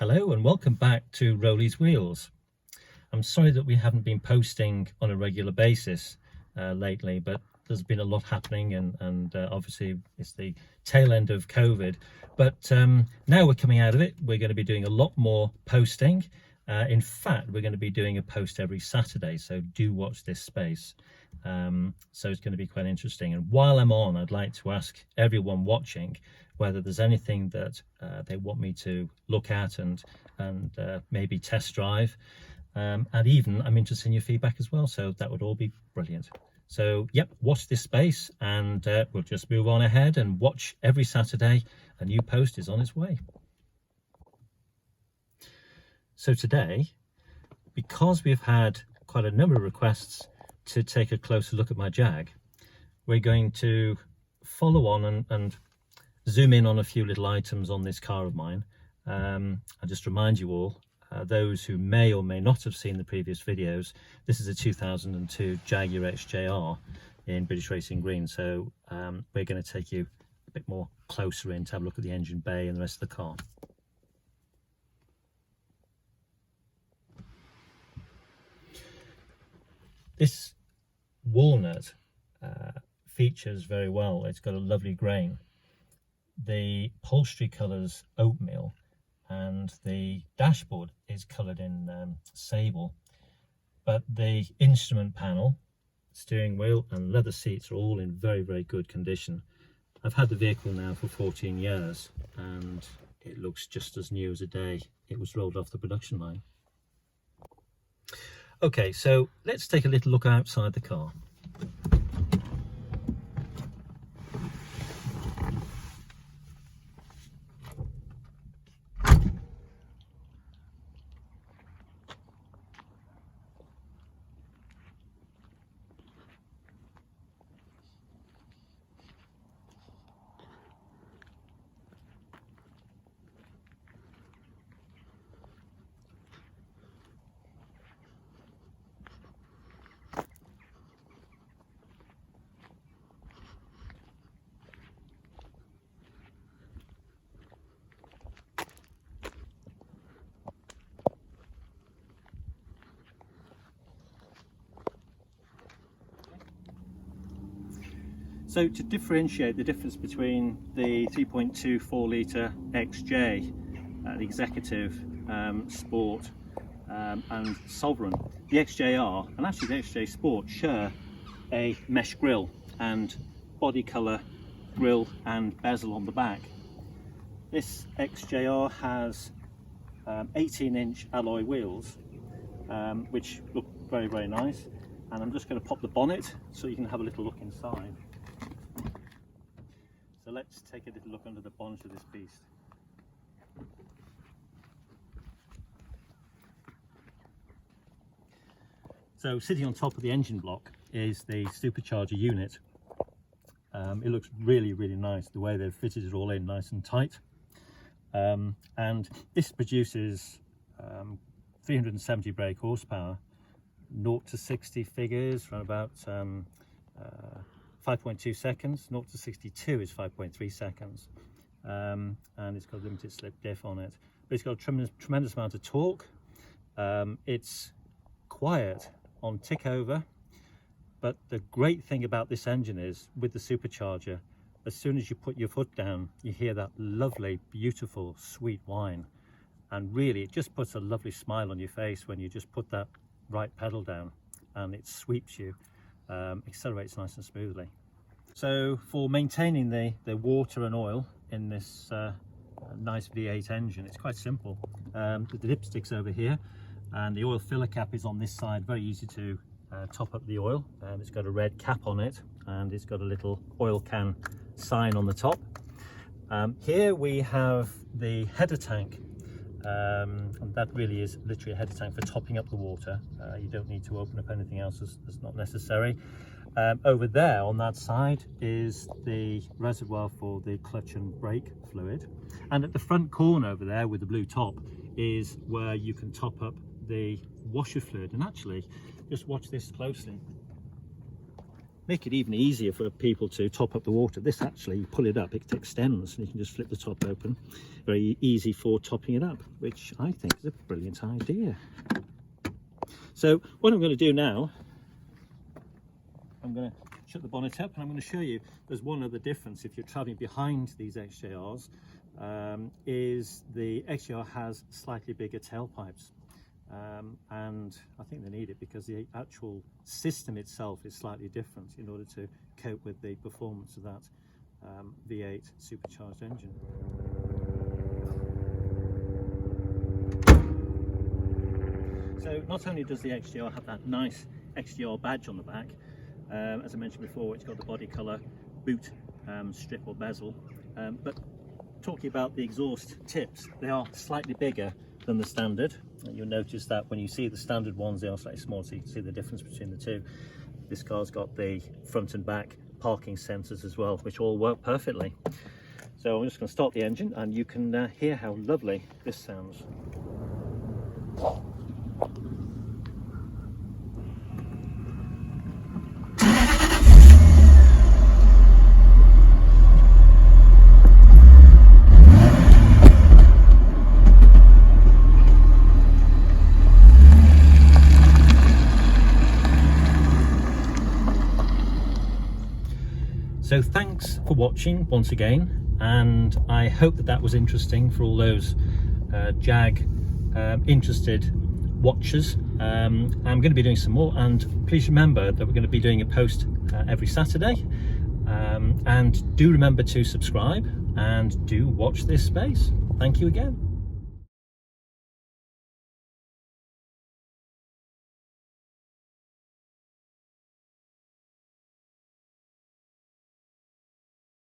Hello and welcome back to Rolly's Wheels. I'm sorry that we haven't been posting on a regular basis lately, but there's been a lot happening and obviously it's the tail end of COVID. But now we're coming out of it, we're going to be doing a lot more posting. In fact, we're going to be doing a post every Saturday, so do watch this space. So it's going to be quite interesting. And while I'm on, I'd like to ask everyone watching whether there's anything that they want me to look at and maybe test drive. And even I'm interested in your feedback as well, so that would all be brilliant. So yep, watch this space and we'll just move on ahead and watch every Saturday. A new post is on its way. So today, because we've had quite a number of requests to take a closer look at my Jag, we're going to follow on and zoom in on a few little items on this car of mine. I'll just remind you all, those who may or may not have seen the previous videos, this is a 2002 Jaguar XJR in British Racing Green. So we're going to take you a bit more closer in to have a look at the engine bay and the rest of the car. This walnut features very well. It's got a lovely grain. The upholstery colours oatmeal and the dashboard is coloured in sable, but the instrument panel, steering wheel and leather seats are all in very, very good condition. I've had the vehicle now for 14 years and it looks just as new as a day it was rolled off the production line. Okay, so let's take a little look outside the car. So to differentiate the difference between the 3.2 4-litre XJ, the Executive, Sport and Sovereign, the XJR and actually the XJ Sport share a mesh grille and body colour grille and bezel on the back. This XJR has 18-inch alloy wheels, which look very, very nice. And I'm just going to pop the bonnet so you can have a little look inside. So let's take a little look under the bonnet of this beast. So sitting on top of the engine block is the supercharger unit. It looks really, really nice the way they've fitted it all in nice and tight. And this produces 370 brake horsepower, 0 to 60 figures from about 5.2 seconds, 0 to 62 is 5.3 seconds, and it's got a limited slip diff on it, but it's got a tremendous amount of torque. It's quiet on tick over, but the great thing about this engine is with the supercharger, as soon as you put your foot down, you hear that lovely, beautiful, sweet whine, and really it just puts a lovely smile on your face when you just put that right pedal down and it sweeps you. Accelerates nice and smoothly. So for maintaining the water and oil in this nice V8 engine, it's quite simple. The dipstick's over here and the oil filler cap is on this side. Very easy to top up the oil. It's got a red cap on it and it's got a little oil can sign on the top. Here we have the header tank. And that really is literally a header tank for topping up the water. You don't need to open up anything else that's not necessary. Over there on that side is the reservoir for the clutch and brake fluid, and at the front corner over there with the blue top is where you can top up the washer fluid. And actually, just watch this closely. make it even easier for people to top up the water. This actually, you pull it up, it extends, and you can just flip the top open. Very easy for topping it up, which I think is a brilliant idea. So what I'm going to do now, I'm going to shut the bonnet up, and I'm going to show you there's one other difference if you're traveling behind these XJRs, is the XJR has slightly bigger tailpipes. And I think they need it because the actual system itself is slightly different in order to cope with the performance of that V8 supercharged engine. So not only does the XJR have that nice XJR badge on the back, as I mentioned before, it's got the body colour boot strip or bezel, but talking about the exhaust tips, they are slightly bigger than the standard. You'll notice that when you see the standard ones, they are slightly smaller, so you can see the difference between the two. This car's got the front and back parking sensors as well, which all work perfectly. So I'm just going to start the engine, and you can hear how lovely this sounds. So thanks for watching once again, and I hope that was interesting for all those Jag interested watchers. I'm going to be doing some more, and please remember that we're going to be doing a post every Saturday, and do remember to subscribe and do watch this space. Thank you again.